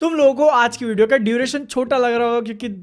तुम लोगों को आज की वीडियो का ड्यूरेशन छोटा लग रहा होगा क्योंकि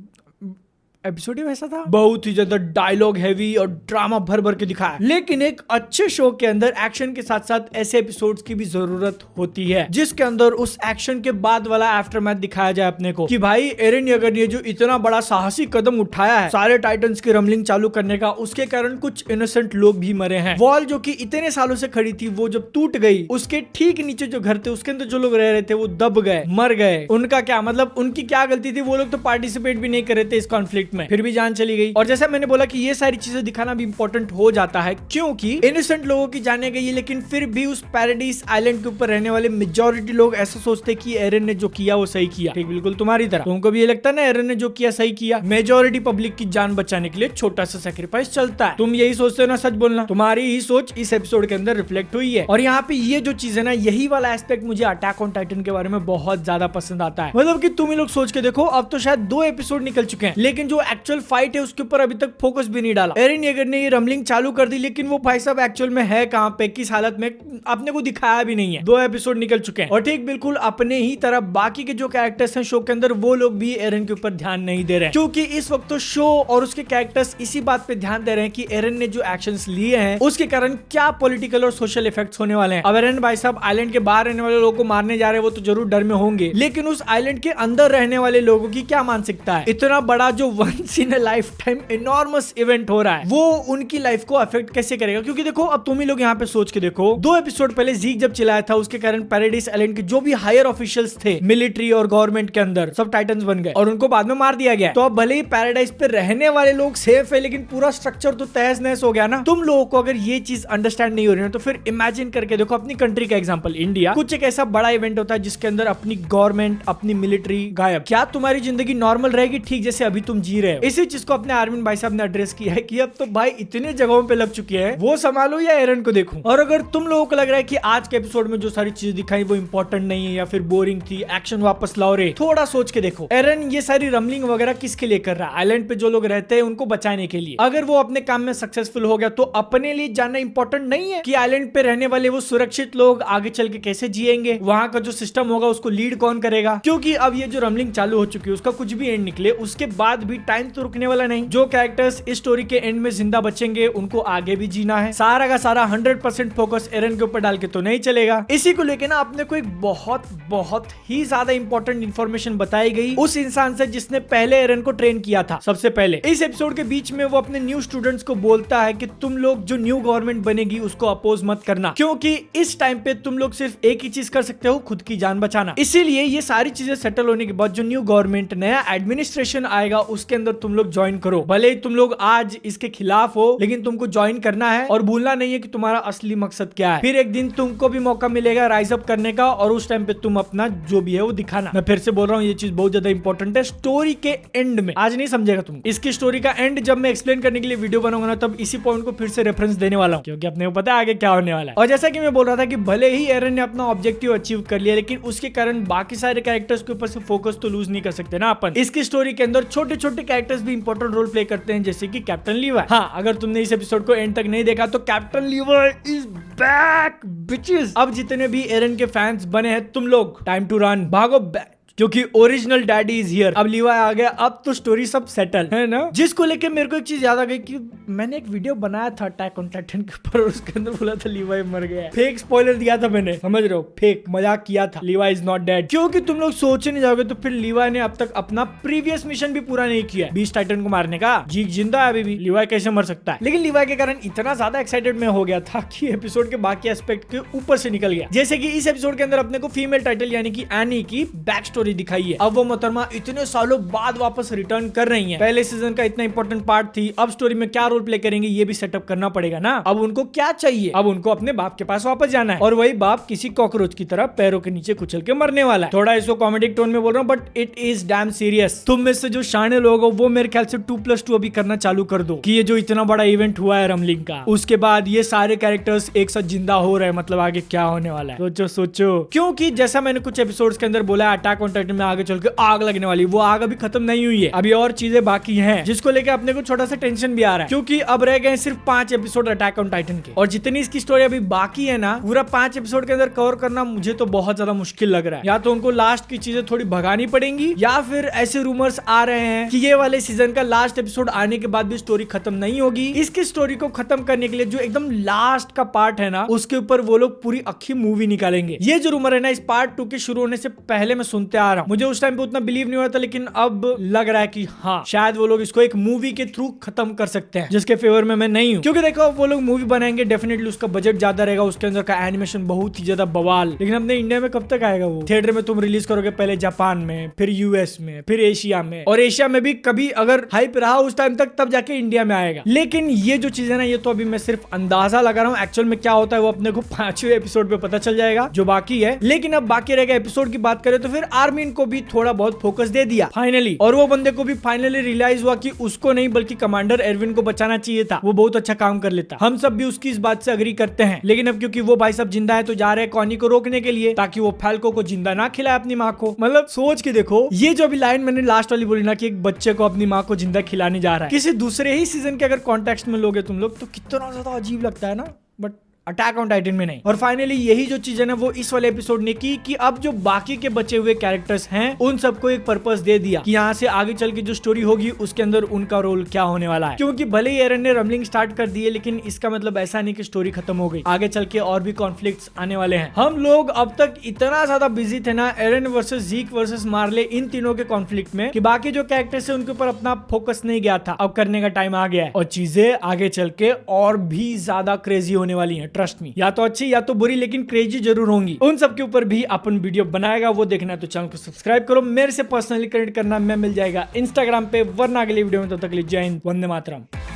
एपिसोड ही वैसा था, बहुत ही ज्यादा डायलॉग हैवी और ड्रामा भर भर के दिखाया। लेकिन एक अच्छे शो के अंदर एक्शन के साथ साथ ऐसे एपिसोड्स की भी जरूरत होती है जिसके अंदर उस एक्शन के बाद वाला आफ्टरमैथ दिखाया जाए अपने को कि भाई एरन येगर ने जो इतना बड़ा साहसी कदम उठाया है सारे टाइटन्स की रमलिंग चालू करने का, उसके कारण कुछ इनोसेंट लोग भी मरे हैं। वॉल जो कि इतने सालों से खड़ी थी वो जब टूट गई, उसके ठीक नीचे जो घर थे उसके अंदर जो लोग रह रहे थे वो दब गए, मर गए। उनका क्या मतलब, उनकी क्या गलती थी? वो लोग तो पार्टिसिपेट भी नहीं कर रहे थे इस कॉन्फ्लिक्ट में, फिर भी जान चली गई। और जैसा मैंने बोला कि ये सारी चीजें दिखाना भी इंपॉर्टेंट हो जाता है क्योंकि इनोसेंट लोगों की जाने गई है, लेकिन फिर भी उस पैराडाइज आइलैंड के ऊपर रहने वाले मेजॉरिटी लोग ऐसा सोचते कि एरन ने जो किया वो सही किया। ठीक बिल्कुल तुम्हारी तरह तुमको भी ये लगता है ना एरन ने जो किया सही किया। मेजॉरिटी पब्लिक की जान बचाने के लिए छोटा सा सैक्रिफाइस चलता है। तुम यही सोचते हो ना? सच बोलना, तुम्हारी ही सोच इस एपिसोड के अंदर रिफ्लेक्ट हुई है। और यहाँ पे ये जो चीज है ना, यही वाला एस्पेक्ट मुझे अटैक ऑन टाइटन के बारे में बहुत ज्यादा पसंद आता है। मतलब कि तुम ही लोग सोच के देखो, अब तो शायद 2 एपिसोड निकल चुके हैं लेकिन जो एक्चुअल फाइट है उसके ऊपर अभी तक फोकस भी नहीं डाला। एरन येगर ने ये रमलिंग चालू कर दी लेकिन वो भाई साहब एक्चुअल में है कहां पे, किस हालत में, अपने को दिखाया भी नहीं है। 2 एपिसोड निकल चुके हैं और ठीक बिल्कुल अपने ही तरह बाकी के जो कैरेक्टर्स हैं शो के अंदर वो लोग भी एरन के ऊपर ध्यान नहीं दे रहे हैं क्योंकि इस वक्त तो शो और उसके कैरेक्टर्स इसी बात पे ध्यान दे रहे हैं कि एरन ने जो एक्शंस लिए हैं उसके कारण क्या पॉलिटिकल और सोशल इफेक्ट्स होने वाले हैं। अब एरन भाई साहब आइलैंड के बाहर रहने वाले लोगों को मारने जा रहे हैं, वो तो जरूर डर में होंगे, लेकिन उस आइलैंड के अंदर रहने वाले लोगों की क्या मानसिकता है? इतना बड़ा जो once in a lifetime enormous event हो रहा है वो उनकी लाइफ को अफेक्ट कैसे करेगा? क्योंकि देखो अब तुम ही लोग यहाँ पे सोच के देखो, 2 एपिसोड पहले जीक जब चिल्लाया था उसके कारण पैराडाइज आइलैंड के जो भी हायर ऑफिशियल्स थे मिलिट्री और गवर्नमेंट के अंदर सब टाइटन्स बन गए और उनको बाद में मार दिया गया। तो अब भले ही पैराडाइज पे रहने वाले लोग सेफ है लेकिन पूरा स्ट्रक्चर तो तहस नहस हो गया ना। तुम लोगों को अगर ये चीज अंडरस्टैंड नहीं हो रही है तो फिर इमेजिन करके देखो अपनी कंट्री का एग्जांपल, इंडिया कुछ एक ऐसा बड़ा इवेंट होता है जिसके अंदर अपनी गवर्नमेंट अपनी मिलिट्री गायब। क्या तुम्हारी जिंदगी नॉर्मल रहेगी ठीक जैसे अभी तुम जी रहे हो? इसी चीज को अपने आर्मिन भाई साहब ने एड्रेस किया है कि अब तो भाई इतने जगहों पे लग चुकी है, वो संभालो या एरन को देखूं। और अगर तुम लोगों को लग रहा है कि आज के एपिसोड में जो सारी चीजें दिखाई वो इंपॉर्टेंट नहीं है या फिर बोरिंग थी, एक्शन वापस लाओ रे, थोड़ा सोच के देखो एरन ये सारी रमलिंग वगैरह किसके लिए कर रहा है? आइलैंड पे जो लोग रहते हैं उनको बचाने के लिए। अगर वो अपने काम में सक्सेसफुल हो गया तो अपने लिए जानना इंपॉर्टेंट नहीं है कि आइलैंड पे रहने वाले वो सुरक्षित लोग आगे चल के कैसे जिएंगे, वहां का जो सिस्टम होगा उसको लीड कौन करेगा? क्योंकि अब ये जो रमलिंग चालू हो चुकी है उसका कुछ भी एंड निकले उसके बाद भी टाइम तो रुकने वाला नहीं। जो कैरेक्टर्स इस स्टोरी के एंड में जिंदा बचेंगे उनको आगे भी जीना है। सारा का सारा 100% फोकस एरन के ऊपर डाल के तो नहीं चलेगा। इसी को लेके ना अपने को एक बहुत ही ज्यादा इंपॉर्टेंट इंफॉर्मेशन बताई गई उस इंसान से जिसने पहले एरन को ट्रेन किया था। सबसे पहले इस एपिसोड के बीच में वो अपने न्यू स्टूडेंट्स को बोलता है कि तुम लोग जो न्यू गवर्नमेंट बनेगी उसको अपोज मत करना क्योंकि इस टाइम पे तुम लोग सिर्फ एक ही चीज कर सकते हो, खुद की जान बचाना। इसीलिए ये सारी चीजें सेटल होने के बाद जो न्यू गवर्नमेंट नया एडमिनिस्ट्रेशन आएगा उसके अंदर तुम लोग ज्वाइन करो। भले ही तुम लोग आज इसके खिलाफ हो लेकिन तुमको ज्वाइन करना है और भूलना नहीं है कि तुम्हारा असली मकसद क्या है। फिर एक दिन तुमको भी मौका मिलेगा राइज अप करने का और उस टाइम पे तुम अपना जो भी है वो दिखाना। मैं फिर से बोल रहा हूँ ये चीज बहुत ज्यादा इंपॉर्टेंट है स्टोरी के एंड में। आज नहीं समझेगा तुम इसकी स्टोरी का एंड जब मैं एक्सप्लेन करने के लिए वीडियो बनाऊंगा ना तब इसी पॉइंट को फिर से रेफरेंस देने वाला हूँ क्योंकि अपने को पता है आगे क्या होने वाला है। और जैसा कि मैं बोल रहा था कि भले ही एरन ने अपना ऑब्जेक्टिव अचीव कर लिया लेकिन उसके कारण बाकी सारे कैरेक्टर्स के ऊपर से फोकस तो लूज नहीं कर सकते ना अपन। इसकी स्टोरी के अंदर छोटे छोटे कैरेक्टर्स भी इंपॉर्टेंट रोल प्ले करते हैं जैसे कि कैप्टन लीवाई। हाँ, अगर तुमने इस एपिसोड को एंड तक नहीं देखा तो captain Levi is back bitches. अब जितने भी एरन के फैंस बने हैं तुम लोग टाइम टू रन, भागो बैक क्योंकि ओरिजिनल डैडी इज हियर। अब लीवाई आ गया, अब तो स्टोरी सब सेटल है ना। जिसको लेके मेरे को एक चीज याद आ गई कि मैंने एक वीडियो बनाया था अटैक ऑन टाइटन के ऊपर, उसके अंदर बोला था लीवाई मर गया। फेक स्पॉइलर दिया था मैंने, समझ रहे हो, फेक मजाक किया था। लीवाई इज नॉट डेड क्योंकि तुम लोग सोच नहीं जाओगे तो फिर लीवाई ने अब तक अपना प्रीवियस मिशन भी पूरा नहीं किया, 20 टाइटन को मारने का। जीक जिंदा है अभी भी, लीवाई कैसे मर सकता है? लेकिन लीवाई के कारण इतना ज्यादा एक्साइटेड मैं हो गया था कि एपिसोड के बाकी एस्पेक्ट के ऊपर से निकल गया। जैसे कि इस एपिसोड के अंदर अपने को फीमेल टाइटल यानी कि एनी की बैक स्टोरी दिखाई है। अब वो मोहतरमा इतने सालों बाद वापस रिटर्न कर रही हैं। पहले सीजन का इतना इंपॉर्टेंट पार्ट थी, अब स्टोरी में क्या रोल प्ले करेंगे ये भी सेटअप करना पड़ेगा ना। अब उनको क्या चाहिए? अब उनको अपने बाप के पास वापस जाना है और वही बाप किसी कॉकरोच की तरह पैरों के नीचे कुचल के मरने वाला है। थोड़ा इसको कॉमेडिक टोन में बोल रहा हूँ but it is damn serious. तुम में से जो शाने लोग हो वो मेरे ख्याल से 2+2 अभी करना चालू कर दो कि ये जो इतना बड़ा इवेंट हुआ है रमलिंग का, उसके बाद ये सारे कैरेक्टर्स एक साथ जिंदा हो रहे हैं, मतलब आगे क्या होने वाला है। सोचो सोचो, क्योंकि जैसा मैंने कुछ एपिसोड्स के अंदर बोला अटैक ऑन टाइटन में आगे चल के आग लगने वाली है। वो आग अभी खत्म नहीं हुई है, अभी और चीजें बाकी हैं जिसको लेके अपने को छोटा सा टेंशन भी आ रहा है, क्योंकि अब रह गए सिर्फ 5 एपिसोड अटैक ऑन टाइटन के, और जितनी इसकी स्टोरी अभी बाकी है ना, पूरा 5 एपिसोड के अंदर कवर करना मुझे तो बहुत ज्यादा मुश्किल लग रहा है। या तो उनको लास्ट की चीजें थोड़ी भगानी पड़ेंगी, या फिर ऐसे रूमर्स आ रहे हैं कि ये वाले सीजन का लास्ट एपिसोड आने के बाद भी स्टोरी खत्म नहीं होगी। इसकी स्टोरी को खत्म करने के लिए जो एकदम लास्ट का पार्ट है ना, उसके ऊपर वो लोग पूरी अच्छी मूवी निकालेंगे। ये जो रूमर है ना, इस पार्ट 2 के शुरू होने से पहले मैं सुनते आ रहा हूँ। मुझे उस टाइम पे उतना बिलीव नहीं हुआ था, लेकिन अब लग रहा है कि हाँ, शायद वो लोग इसको एक मूवी के थ्रू खत्म कर सकते हैं, जिसके फेवर में मैं नहीं हूँ। क्योंकि देखो, वो लोग मूवी बनाएंगे, डेफिनेटली उसका बजट ज्यादा रहेगा, उसके अंदर का एनिमेशन बहुत ही ज्यादा बवाल, लेकिन अपने इंडिया में कब तक आएगा वो? थिएटर में तुम रिलीज करोगे पहले जापान में, फिर यूएस में, फिर एशिया में, और एशिया में भी कभी अगर हाइप रहा उस टाइम तक, तब जाके इंडिया में आएगा। लेकिन ये जो चीज है ना, ये तो अभी मैं सिर्फ अंदाजा लगा रहा हूँ। एक्चुअल में क्या होता है वो अपने को 5वें एपिसोड पे पता चल जाएगा जो बाकी है। लेकिन अब बाकी रहेगा एपिसोड की बात करें तो फिर आर्मीन को भी थोड़ा बहुत फोकस दे दिया फाइनली, और वो बंदे को भी फाइनली रियलाइज हुआ कि उसको नहीं बल्कि कमांडर एरविन को बचाना चाहिए था। वो बहुत अच्छा काम कर लेता, हम सब भी उसकी इस बात से अग्री करते हैं। लेकिन अब क्योंकि वो भाई साहब जिंदा है तो जा रहे हैं कॉनी को रोकने के लिए, ताकि वो फैल्को को जिंदा ना खिलाए अपनी माँ को। मतलब सोच के देखो, ये जो अभी लाइन मैंने लास्ट वाली बोली ना कि एक बच्चे को अपनी माँ को जिंदा खिलाने जा रहा है, किसी दूसरे ही सीजन के अगर कॉन्टेक्स्ट में लोगे तुम लोग तो कितना ज्यादा अजीब लगता है ना, बट अटैक ऑन टाइटन में नहीं। और फाइनली यही जो चीज है ना, वो इस वाले एपिसोड ने की कि अब जो बाकी के बचे हुए कैरेक्टर्स हैं उन सबको एक पर्पस दे दिया कि यहाँ से आगे चल के जो स्टोरी होगी उसके अंदर उनका रोल क्या होने वाला है। क्योंकि भले ही एरन ने रमलिंग स्टार्ट कर दी है, लेकिन इसका मतलब ऐसा नहीं कि स्टोरी खत्म हो गई, आगे चल के और भी कॉन्फ्लिक्ट्स आने वाले हैं। हम लोग अब तक इतना ज्यादा बिजी थे ना एरन वर्सेस जीक वर्सेस मार्ले, इन तीनों के कॉन्फ्लिक्ट में, कि बाकी जो कैरेक्टर्स है उनके ऊपर अपना फोकस नहीं गया था। अब करने का टाइम आ गया है, और चीजें आगे चल के और भी ज्यादा क्रेजी होने वाली है, ट्रस्ट मी। या तो अच्छी या तो बुरी, लेकिन क्रेजी जरूर होंगी। उन सब के ऊपर भी अपन वीडियो बनाएगा, वो देखना है तो चैनल को सब्सक्राइब करो। मेरे से पर्सनली कनेक्ट करना मैं मिल जाएगा इंस्टाग्राम पे, वरना अगली वीडियो में। तब तक के लिए जय हिंद, वंदे मातरम।